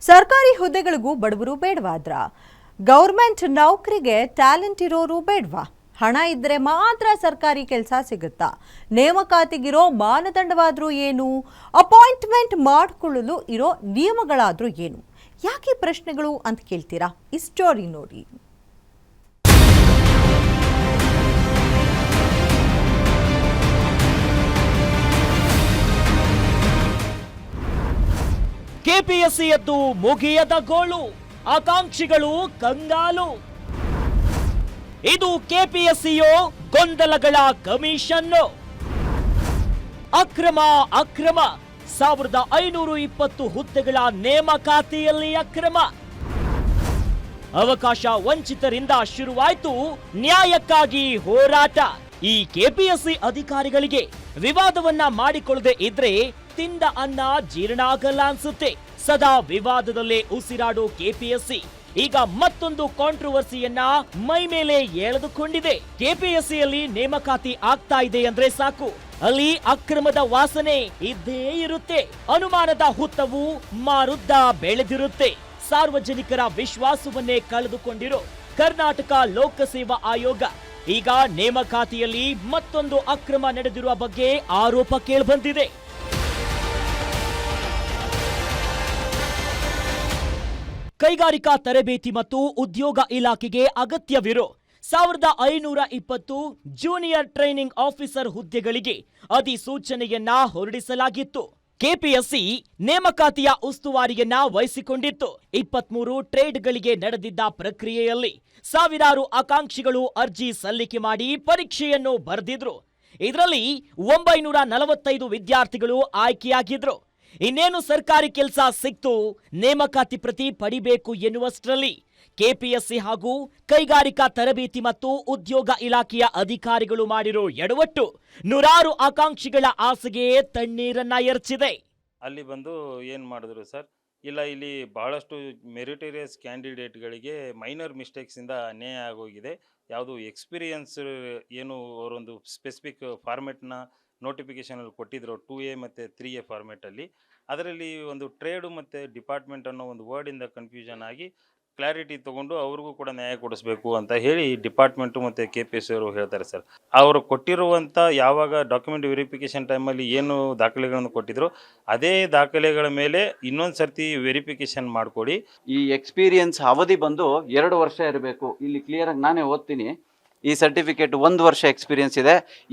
ಸರ್ಕಾರಿ ಹುದ್ದೆಗಳಿಗೂ ಬಡವರು ಬೇಡವಾದ್ರ government ನೌಕರಿಗೆ talent ಇರೋರು ಬೇಡವಾ? ಹಣ ಇದ್ದರೆ ಮಾತ್ರ ಸರ್ಕಾರಿ ಕೆಲಸ ಸಿಗುತ್ತಾ? ನೇಮಕಾತಿಗಿರೋ ಮಾನದಂಡವಾದರೂ ಏನು? ಅಪಾಯಿಂಟ್ಮೆಂಟ್ ಮಾಡಿಕೊಳ್ಳಲು ಇರೋ ನಿಯಮಗಳಾದರೂ ಏನು? ಯಾಕೆ ಪ್ರಶ್ನೆಗಳು ಅಂತ ಕೇಳ್ತೀರಾ? ಈ ಸ್ಟೋರಿ ನೋಡಿ. ಕೆಪಿಎಸ್ಸಿಯದ್ದು ಮುಗಿಯದ ಗೋಳು, ಆಕಾಂಕ್ಷಿಗಳು ಕಂಗಾಲು. ಇದು ಕೆಪಿಎಸ್ಸಿಯೋ ಗೊಂದಲಗಳ ಕಮಿಷನ್? ಅಕ್ರಮ 1520 ಹುದ್ದೆಗಳ ನೇಮಕಾತಿಯಲ್ಲಿ ಅಕ್ರಮ. ಅವಕಾಶ ವಂಚಿತರಿಂದ ಶುರುವಾಯಿತು ನ್ಯಾಯಕ್ಕಾಗಿ ಹೋರಾಟ. ಈ ಕೆಪಿಎಸ್ಸಿ ಅಧಿಕಾರಿಗಳಿಗೆ ವಿವಾದವನ್ನ ಮಾಡಿಕೊಳ್ಳದೆ ಇದ್ರೆ ತಿಂದ ಅನ್ನ ಜೀರ್ಣ ಆಗಲ್ಲ ಅನ್ಸುತ್ತೆ. ಸದಾ ವಿವಾದದಲ್ಲೇ ಉಸಿರಾಡೋ ಕೆಪಿಎಸ್ಸಿ ಈಗ ಮತ್ತೊಂದು ಕಾಂಟ್ರವರ್ಸಿಯನ್ನ ಮೈ ಮೇಲೆ ಎಳೆದುಕೊಂಡಿದೆ. ಕೆಪಿಎಸ್ಸಿಯಲ್ಲಿ ನೇಮಕಾತಿ ಆಗ್ತಾ ಇದೆ ಅಂದ್ರೆ ಸಾಕು, ಅಲ್ಲಿ ಅಕ್ರಮದ ವಾಸನೆ ಇದ್ದೇ ಇರುತ್ತೆ. ಅನುಮಾನದ ಹುತ್ತವು ಮಾರುದ್ದ ಬೆಳೆದಿರುತ್ತೆ. ಸಾರ್ವಜನಿಕರ ವಿಶ್ವಾಸವನ್ನೇ ಕಳೆದುಕೊಂಡಿರೋ ಕರ್ನಾಟಕ ಲೋಕಸೇವಾ ಆಯೋಗ ಈಗ ನೇಮಕಾತಿಯಲ್ಲಿ ಮತ್ತೊಂದು ಅಕ್ರಮ ನಡೆದಿರುವ ಬಗ್ಗೆ ಆರೋಪ ಕೇಳಿಬಂದಿದೆ. ಕೈಗಾರಿಕಾ ತರಬೇತಿ ಮತ್ತು ಉದ್ಯೋಗ ಇಲಾಖೆಗೆ ಅಗತ್ಯವಿರೋ 1520 ಜೂನಿಯರ್ ಟ್ರೈನಿಂಗ್ ಆಫೀಸರ್ ಹುದ್ದೆಗಳಿಗೆ ಅಧಿಸೂಚನೆಯನ್ನ ಹೊರಡಿಸಲಾಗಿತ್ತು. ಕೆಪಿಎಸ್ಸಿ ನೇಮಕಾತಿಯ ಉಸ್ತುವಾರಿಯನ್ನ ವಹಿಸಿಕೊಂಡಿತ್ತು. 23 ಟ್ರೇಡ್ಗಳಿಗೆ ನಡೆದಿದ್ದ ಪ್ರಕ್ರಿಯೆಯಲ್ಲಿ ಸಾವಿರಾರು ಆಕಾಂಕ್ಷಿಗಳು ಅರ್ಜಿ ಸಲ್ಲಿಕೆ ಮಾಡಿ ಪರೀಕ್ಷೆಯನ್ನು ಬರೆದಿದ್ರು. ಇದರಲ್ಲಿ 945 ವಿದ್ಯಾರ್ಥಿಗಳು ಆಯ್ಕೆಯಾಗಿದ್ರು. ಇನ್ನೇನು ಸರ್ಕಾರಿ ಕೆಲಸ ಸಿಕ್ತು, ನೇಮಕಾತಿ ಪ್ರತಿ ಪಡಿಬೇಕು ಎನ್ನುವಷ್ಟರಲ್ಲಿ ಕೆಪಿಎಸ್ಸಿ ಹಾಗೂ ಕೈಗಾರಿಕಾ ತರಬೇತಿ ಮತ್ತು ಉದ್ಯೋಗ ಇಲಾಖೆಯ ಅಧಿಕಾರಿಗಳು ಮಾಡಿರೋ ಎಡವಟ್ಟು ನೂರಾರು ಆಕಾಂಕ್ಷಿಗಳ ಆಸೆಗೆ ತಣ್ಣೀರನ್ನ ಎರಚಿದೆ. ಅಲ್ಲಿ ಬಂದು ಏನು ಮಾಡಿದ್ರು ಸರ್, ಇಲ್ಲ ಇಲ್ಲಿ ಬಹಳಷ್ಟು ಮೆರಿಟೋರಿಯಸ್ ಕ್ಯಾಂಡಿಡೇಟ್ಗಳಿಗೆ ಮೈನರ್ ಮಿಸ್ಟೇಕ್ಸಿಂದ ಅನ್ಯಾಯ ಆಗೋಗಿದೆ. ಯಾವುದು ಎಕ್ಸ್ಪೀರಿಯನ್ಸ್ ಏನು ಅವರೊಂದು ಸ್ಪೆಸಿಫಿಕ್ ಫಾರ್ಮೆಟ್ನ ನೋಟಿಫಿಕೇಶನಲ್ಲಿ ಕೊಟ್ಟಿದ್ರು 2A ಮತ್ತು 3A ಫಾರ್ಮೆಟಲ್ಲಿ. ಅದರಲ್ಲಿ ಒಂದು ಟ್ರೇಡು ಮತ್ತು ಡಿಪಾರ್ಟ್ಮೆಂಟ್ ಅನ್ನೋ ಒಂದು ವರ್ಡಿಂದ ಕನ್ಫ್ಯೂಷನ್ ಆಗಿ ಕ್ಲಾರಿಟಿ ತೊಗೊಂಡು ಅವ್ರಿಗೂ ಕೂಡ ನ್ಯಾಯ ಕೊಡಿಸ್ಬೇಕು ಅಂತ ಹೇಳಿ ಡಿಪಾರ್ಟ್ಮೆಂಟು ಮತ್ತು KPSC ಅವರು ಹೇಳ್ತಾರೆ ಸರ್. ಅವರು ಕೊಟ್ಟಿರುವಂಥ ಯಾವಾಗ ಡಾಕ್ಯುಮೆಂಟ್ ವೆರಿಫಿಕೇಷನ್ ಟೈಮಲ್ಲಿ ಏನು ದಾಖಲೆಗಳನ್ನು ಕೊಟ್ಟಿದ್ರು ಅದೇ ದಾಖಲೆಗಳ ಮೇಲೆ ಇನ್ನೊಂದು ಸರ್ತಿ ವೆರಿಫಿಕೇಷನ್ ಮಾಡಿಕೊಡಿ. ಈ ಎಕ್ಸ್ಪೀರಿಯನ್ಸ್ ಅವಧಿ ಬಂದು 2 ವರ್ಷ ಇರಬೇಕು. ಇಲ್ಲಿ ಕ್ಲಿಯರಾಗಿ ನಾನೇ ಓದ್ತೀನಿ. ಈ ಸರ್ಟಿಫಿಕೇಟ್ 1 ವರ್ಷ ಎಕ್ಸ್ಪೀರಿಯನ್ಸ್ ಇದೆ,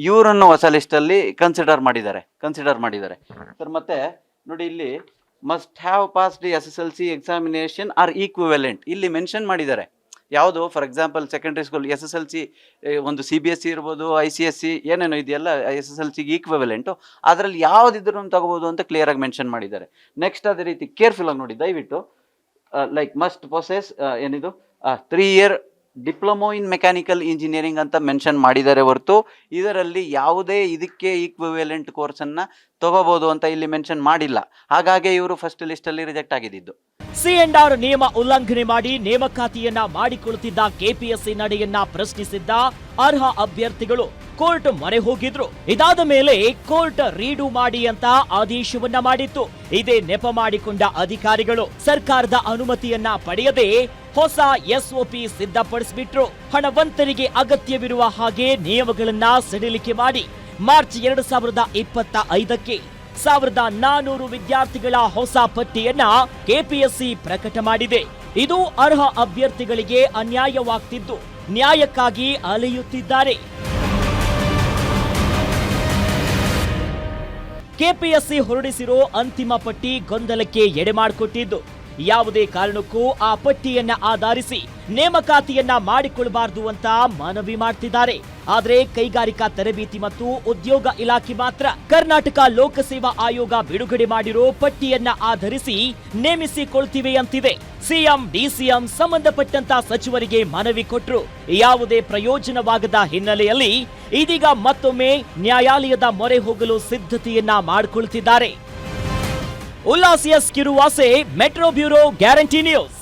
ಇವರನ್ನು ಹೊಸ ಲಿಸ್ಟಲ್ಲಿ ಕನ್ಸಿಡರ್ ಮಾಡಿದ್ದಾರೆ ಸರ್. ಮತ್ತೆ ನೋಡಿ, ಇಲ್ಲಿ must have passed SSLC examination or equivalent ಇಲ್ಲಿ ಮೆನ್ಷನ್ ಮಾಡಿದ್ದಾರೆ. ಯಾವುದು, for example secondary school SSLC ಒಂದು CBSE ಇರ್ಬೋದು, ICSE ಏನೇನೋ ಇದೆಯಲ್ಲ SSLCಗೆ ಈಕ್ವಿವೆಲೆಂಟು, ಅದರಲ್ಲಿ ಯಾವುದಿದ್ರೂ ತಗೋಬೋದು ಅಂತ ಕ್ಲಿಯರಾಗಿ ಮೆನ್ಷನ್ ಮಾಡಿದ್ದಾರೆ. ನೆಕ್ಸ್ಟ್ ಅದೇ ರೀತಿ ಕೇರ್ಫುಲ್ ಆಗಿ ನೋಡಿ ದಯವಿಟ್ಟು, ಲೈಕ್ ಮಸ್ಟ್ ಪೊಸೆಸ್ ಏನಿದು 3 year diploma in mechanical engineering ಅಂತ ಮೆನ್ಷನ್ ಮಾಡಿದ್ದಾರೆ ಹೊರತು ಇದರಲ್ಲಿ ಯಾವುದೇ ಇದಕ್ಕೆ ಈಕ್ವಿವೆಲೆಂಟ್ ಕೋರ್ಸನ್ನು ತಗೋಬಹುದು ಅಂತ ಇಲ್ಲಿ ಮೆನ್ಷನ್ ಮಾಡಿಲ್ಲ. ಹಾಗಾಗಿ ಇವರು ಫಸ್ಟ್ ಲಿಸ್ಟಲ್ಲಿ ರಿಜೆಕ್ಟ್ ಆಗಿದ್ದು. C&R ನಿಯಮ ಉಲ್ಲಂಘನೆ ಮಾಡಿ ನೇಮಕಾತಿಯನ್ನ ಮಾಡಿಕೊಳ್ಳುತ್ತಿದ್ದ ಕೆಪಿಎಸ್ಸಿ ನಡೆಯನ್ನ ಪ್ರಶ್ನಿಸಿದ್ದ ಅರ್ಹ ಅಭ್ಯರ್ಥಿಗಳು ಕೋರ್ಟ್ ಮೊರೆ ಹೋಗಿದ್ರು. ಇದಾದ ಮೇಲೆ ಕೋರ್ಟ್ ರೀಡು ಮಾಡಿ ಅಂತ ಆದೇಶವನ್ನ ಮಾಡಿತ್ತು. ಇದೇ ನೆಪ ಮಾಡಿಕೊಂಡ ಅಧಿಕಾರಿಗಳು ಸರ್ಕಾರದ ಅನುಮತಿಯನ್ನ ಪಡೆಯದೆ ಹೊಸ SOP ಸಿದ್ಧಪಡಿಸಿಬಿಟ್ರು. ಹಣವಂತರಿಗೆ ಅಗತ್ಯವಿರುವ ಹಾಗೆ ನಿಯಮಗಳನ್ನ ಸಡಿಲಿಕೆ ಮಾಡಿ ಮಾರ್ಚ್ 2025ಕ್ಕೆ 1400 ವಿದ್ಯಾರ್ಥಿಗಳ ಹೊಸ ಪಟ್ಟಿಯನ್ನ ಕೆಪಿಎಸ್ಸಿ ಪ್ರಕಟ ಮಾಡಿದೆ. ಇದು ಅರ್ಹ ಅಭ್ಯರ್ಥಿಗಳಿಗೆ ಅನ್ಯಾಯವಾಗ್ತಿದ್ದು ನ್ಯಾಯಕ್ಕಾಗಿ ಅಲೆಯುತ್ತಿದ್ದಾರೆ. ಕೆಪಿಎಸ್ಸಿ ಹೊರಡಿಸಿರೋ ಅಂತಿಮ ಪಟ್ಟಿ ಗೊಂದಲಕ್ಕೆ ಎಡೆಮಾಡಿಕೊಟ್ಟಿದ್ದು. ಯಾವುದೇ ಕಾರಣಕ್ಕೂ ಆ ಪಟ್ಟಿಯನ್ನ ಆಧರಿಸಿ ನೇಮಕಾತಿಯನ್ನ ಮಾಡಿಕೊಳ್ಳಬಾರದು ಅಂತ ಮನವಿ ಮಾಡ್ತಿದ್ದಾರೆ. ಆದ್ರೆ ಕೈಗಾರಿಕಾ ತರಬೇತಿ ಮತ್ತು ಉದ್ಯೋಗ ಇಲಾಖೆ ಮಾತ್ರ ಕರ್ನಾಟಕ ಲೋಕಸೇವಾ ಆಯೋಗ ಬಿಡುಗಡೆ ಮಾಡಿರೋ ಪಟ್ಟಿಯನ್ನ ಆಧರಿಸಿ ನೇಮಿಸಿಕೊಳ್ತಿವೆ ಅಂತಿದೆ. ಸಿಎಂ DCM ಸಂಬಂಧಪಟ್ಟಂತ ಸಚಿವರಿಗೆ ಮನವಿ ಕೊಟ್ಟರು. ಯಾವುದೇ ಪ್ರಯೋಜನವಾಗದ ಹಿನ್ನೆಲೆಯಲ್ಲಿ ಇದೀಗ ಮತ್ತೊಮ್ಮೆ ನ್ಯಾಯಾಲಯದ ಮೊರೆ ಹೋಗಲು ಸಿದ್ಧತೆಯನ್ನ ಮಾಡಿಕೊಳ್ತಿದ್ದಾರೆ. Ullas S Kiruvase, metro bureau, Guarantee news.